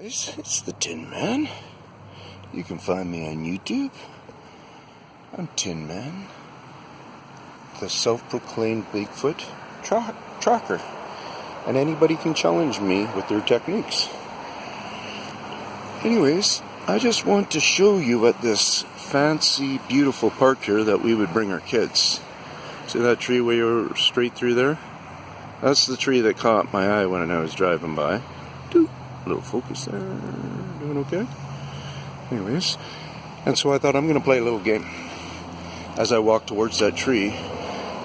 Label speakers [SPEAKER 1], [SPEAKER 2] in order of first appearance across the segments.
[SPEAKER 1] It's the Tinman. You can find me on YouTube. I'm Tinman, the self-proclaimed Bigfoot tracker. And anybody can challenge me with their techniques. Anyways, I just want to show you at this fancy, beautiful park here that we would bring our kids. See that tree way over straight through there? That's the tree that caught my eye when I was driving by. Doop. A little focus there. Doing okay? Anyways, and so I thought I'm going to play a little game. As I walk towards that tree,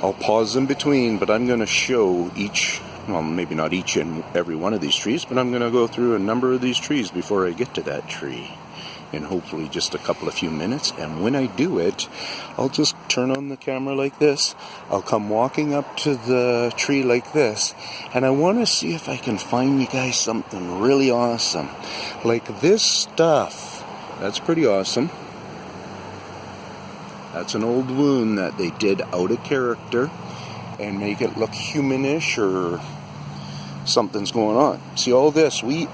[SPEAKER 1] I'll pause in between, but I'm going to show each, well, maybe not each and every one of these trees, but I'm going to go through a number of these trees before I get to that tree. In hopefully just a few minutes. And when I do it, I'll just turn on the camera like this. I'll come walking up to the tree like this. And I want to see if I can find you guys something really awesome. Like this stuff. That's pretty awesome. That's an old wound that they did out of character and make it look humanish or something's going on. See, all this, we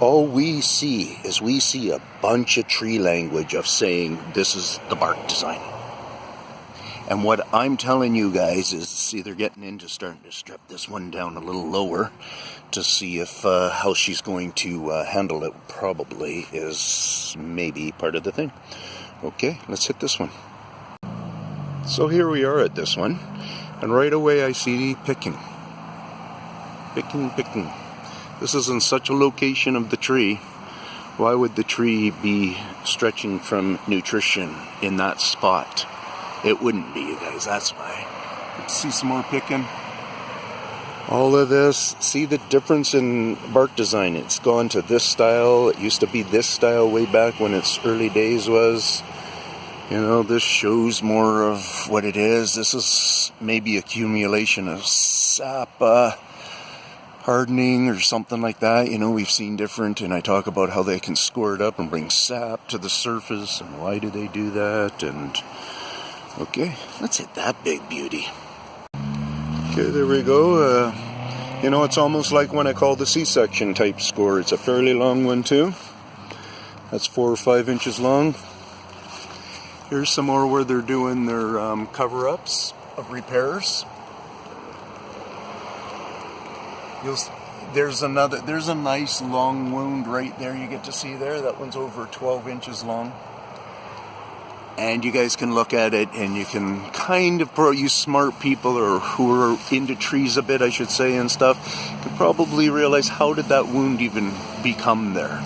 [SPEAKER 1] see a bunch of tree language of saying this is the bark design. And what I'm telling you guys is, see, they're getting into starting to strip this one down a little lower to see if how she's going to handle it. Probably is maybe part of the thing. Okay, let's hit this one. So here we are at this one, and right away I see picking. Picking. This is in such a location of the tree. Why would the tree be stretching from nutrition in that spot? It wouldn't be, you guys, that's why. Let's see some more picking. All of this, see the difference in bark design. It's gone to this style. It used to be this style way back when its early days was. You know, this shows more of what it is. This is maybe accumulation of sap, hardening or something like that. You know, we've seen different, and I talk about how they can squirt up and bring sap to the surface, and why do they do that, and okay, let's hit that big beauty. Okay, there we go. You know, it's almost like when I call the C-section type score. It's a fairly long one too. That's 4 or 5 inches long. Here's some more where they're doing their cover-ups of repairs. There's a nice long wound right there you get to see there. That one's over 12 inches long. And you guys can look at it and you can kind of, you smart people or who are into trees a bit, I should say, and stuff, can probably realize how did that wound even become there.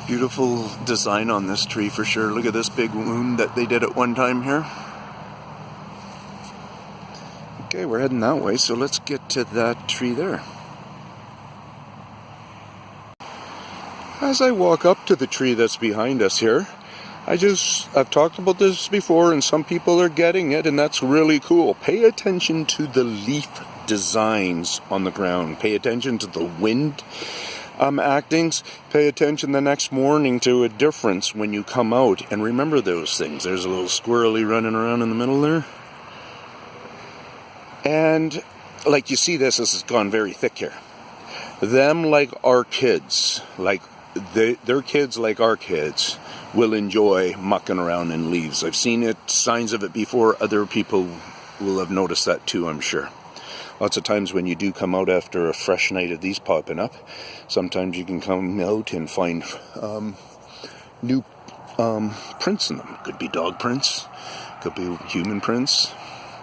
[SPEAKER 1] Beautiful design on this tree for sure. Look at this big wound that they did at one time here. Okay, we're heading that way, so let's get to that tree there. As I walk up to the tree that's behind us here, I've talked about this before, and some people are getting it, and that's really cool. Pay attention to the leaf designs on the ground. Pay attention to the wind actings. Pay attention the next morning to a difference when you come out, and remember those things. There's a little squirrely running around in the middle there. And like you see this has gone very thick here. Them, like our kids, like their kids like our kids, will enjoy mucking around in leaves. I've seen it, signs of it before. Other people will have noticed that too, I'm sure. Lots of times when you do come out after a fresh night of these popping up, sometimes you can come out and find new prints in them. Could be dog prints, could be human prints,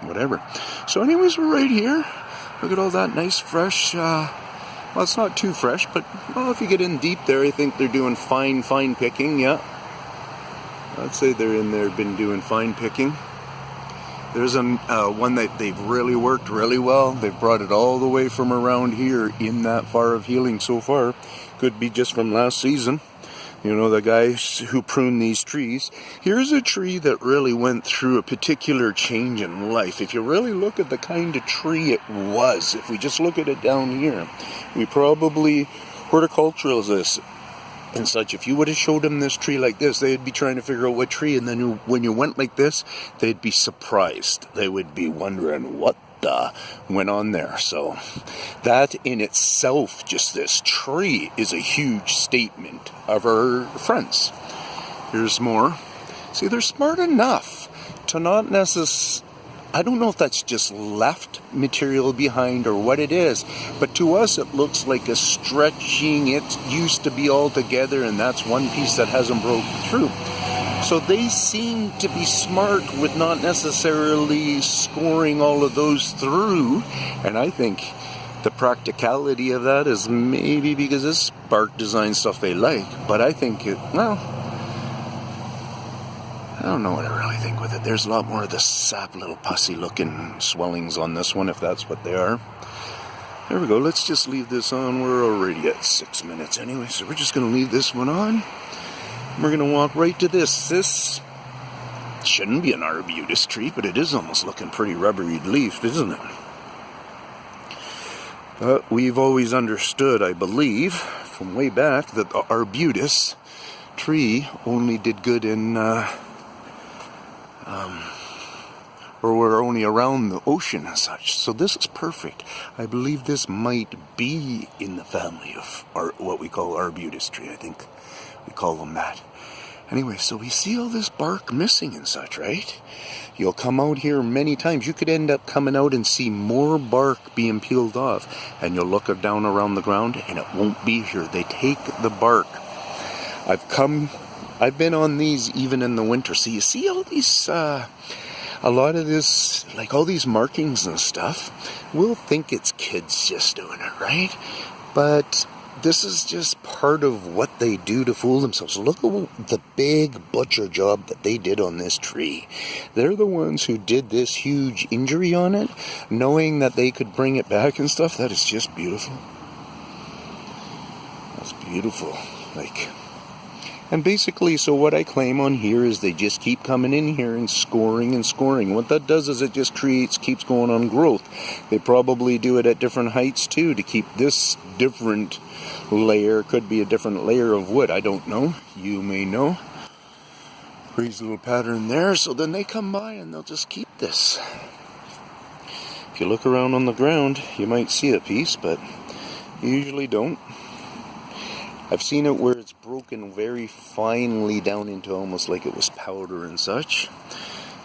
[SPEAKER 1] whatever. So anyways, we're right here. Look at all that nice fresh, well, it's not too fresh, but well, if you get in deep there, I think they're doing fine picking, yeah. I'd say they're in there, been doing fine picking. There's one that they've really worked really well. They've brought it all the way from around here in that far of healing so far. Could be just from last season. You know, the guys who pruned these trees. Here's a tree that really went through a particular change in life. If you really look at the kind of tree it was, if we just look at it down here, we probably, horticulturalists and such, if you would have showed them this tree like this, they'd be trying to figure out what tree, and then when you went like this, they'd be surprised. They would be wondering, what went on there. So that in itself, just this tree, is a huge statement of our friends. Here's more. See, they're smart enough to not necessarily, I don't know if that's just left material behind or what it is, but to us it looks like a stretching. It used to be all together, and that's one piece that hasn't broke through. So they seem to be smart with not necessarily scoring all of those through, and I think the practicality of that is maybe because it's spark design stuff they like, but I think I don't know what I really think with it. There's a lot more of the sap, little pussy looking swellings on this one, if that's what they are. There we go. Let's just leave this on. We're already at 6 minutes anyway, so we're just going to leave this one on. We're going to walk right to this. This shouldn't be an Arbutus tree, but it is almost looking pretty rubbery leafed, isn't it? But we've always understood, I believe, from way back, that the Arbutus tree only did good in or we're only around the ocean and such. So this is perfect. I believe this might be in the family of what we call Arbutus tree. I think we call them that. Anyway, so we see all this bark missing and such, right? You'll come out here many times. You could end up coming out and see more bark being peeled off. And you'll look down around the ground and it won't be here. They take the bark. I've been on these even in the winter. So you see all these, a lot of this, like all these markings and stuff, we'll think it's kids just doing it, right? But this is just part of what they do to fool themselves. Look at the big butcher job that they did on this tree. They're the ones who did this huge injury on it, knowing that they could bring it back and stuff. That is just beautiful. That's beautiful. And basically, so what I claim on here is they just keep coming in here and scoring and scoring. What that does is it just keeps going on growth. They probably do it at different heights too to keep this different layer. Could be a different layer of wood. I don't know. You may know. Crazy little pattern there. So then they come by and they'll just keep this. If you look around on the ground, you might see a piece, but you usually don't. I've seen it where it's broken very finely down into almost like it was powder and such.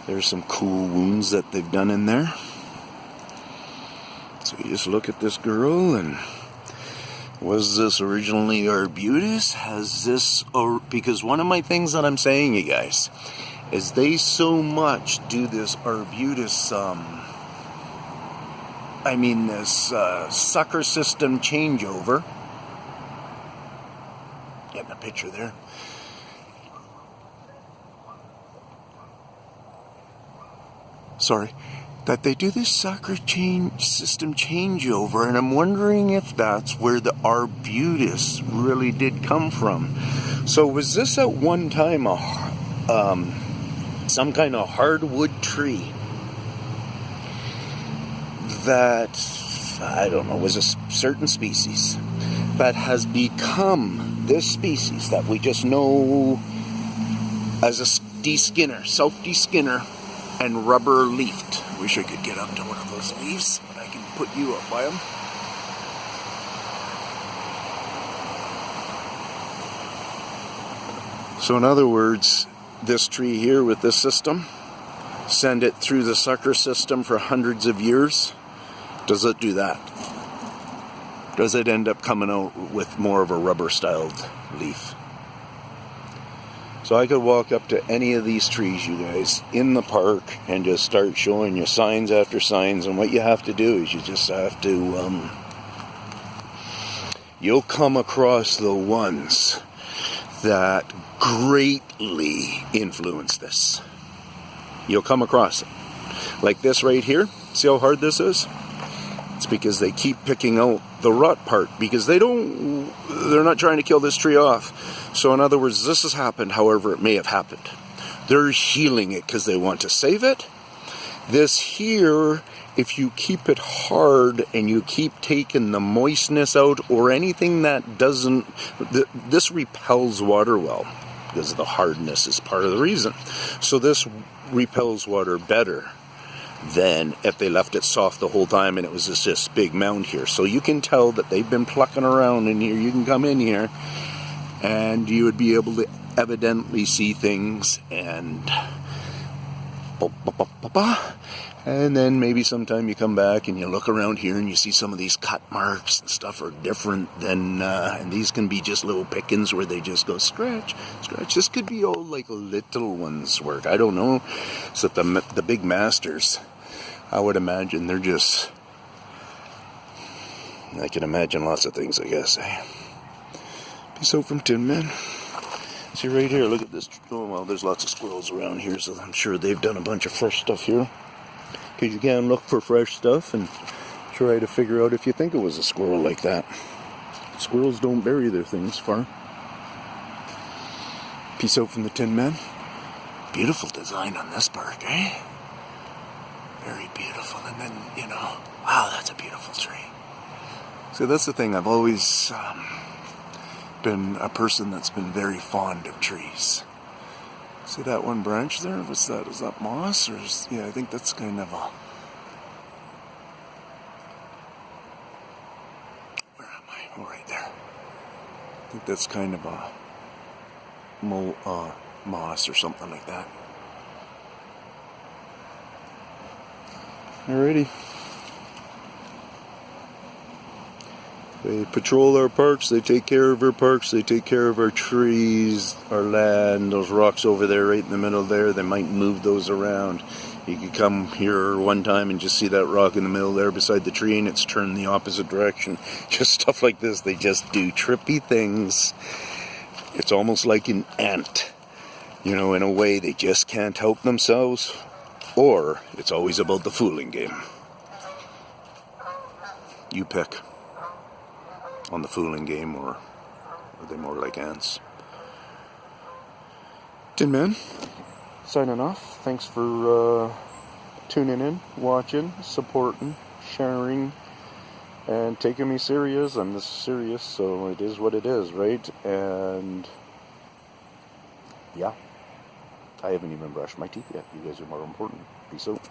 [SPEAKER 1] There's some cool wounds that they've done in there. So you just look at this girl, and was this originally Arbutus? Has this, or because one of my things that I'm saying, you guys, is they so much do this Arbutus, this sucker system changeover. Getting a picture there. Sorry. That they do this sucker system changeover, and I'm wondering if that's where the Arbutus really did come from. So was this at one time some kind of hardwood tree that, I don't know, was a certain species that has become this species that we just know as a de-skinner, self-de-skinner, and rubber leafed. Wish I could get up to one of those leaves, but I can put you up by them. So in other words, this tree here with this system, send it through the sucker system for hundreds of years. Does it do that? Does it end up coming out with more of a rubber-styled leaf? So I could walk up to any of these trees, you guys, in the park and just start showing you signs after signs. And what you have to do is you just have to, you'll come across the ones that greatly influence this. You'll come across it. Like this right here. See how hard this is? It's because they keep picking out the rot part, because they're not trying to kill this tree off. So in other words, this has happened however it may have happened. They're healing it because they want to save it. This here, if you keep it hard and you keep taking the moistness out or anything that doesn't, this repels water well, because the hardness is part of the reason. So this repels water better than if they left it soft the whole time and it was just this big mound here. So you can tell that they've been plucking around in here. You can come in here and you would be able to evidently see things, and and then maybe sometime you come back and you look around here and you see some of these cut marks and stuff are different than, and these can be just little pickings where they just go scratch, scratch. This could be all like little ones' work. I don't know. So the big masters, I would imagine they're just, I can imagine lots of things, I guess. Peace out from Tinman. See right here, look at this. Oh, well, there's lots of squirrels around here, so I'm sure they've done a bunch of fresh stuff here. Because you can look for fresh stuff and try to figure out if you think it was a squirrel like that. Squirrels don't bury their things far. Peace out from the Tinman. Beautiful design on this bark, eh? Very beautiful. And then, you know, wow, that's a beautiful tree. So that's the thing. I've always been a person that's been very fond of trees. See that one branch there? Is that moss? Or yeah, I think that's kind of a... Where am I? Oh, right there. I think that's kind of a moss or something like that. Alrighty. They patrol our parks, they take care of our parks, they take care of our trees, our land, those rocks over there right in the middle there, they might move those around. You could come here one time and just see that rock in the middle there beside the tree and it's turned the opposite direction. Just stuff like this, they just do trippy things. It's almost like an ant. You know, in a way they just can't help themselves. Or it's always about the fooling game. You pick. On the fooling game, or are they more like ants? Tinman, signing off. Thanks for tuning in, watching, supporting, sharing, and taking me serious. I'm this serious, so it is what it is, right? And yeah, I haven't even brushed my teeth yet. You guys are more important. Peace out.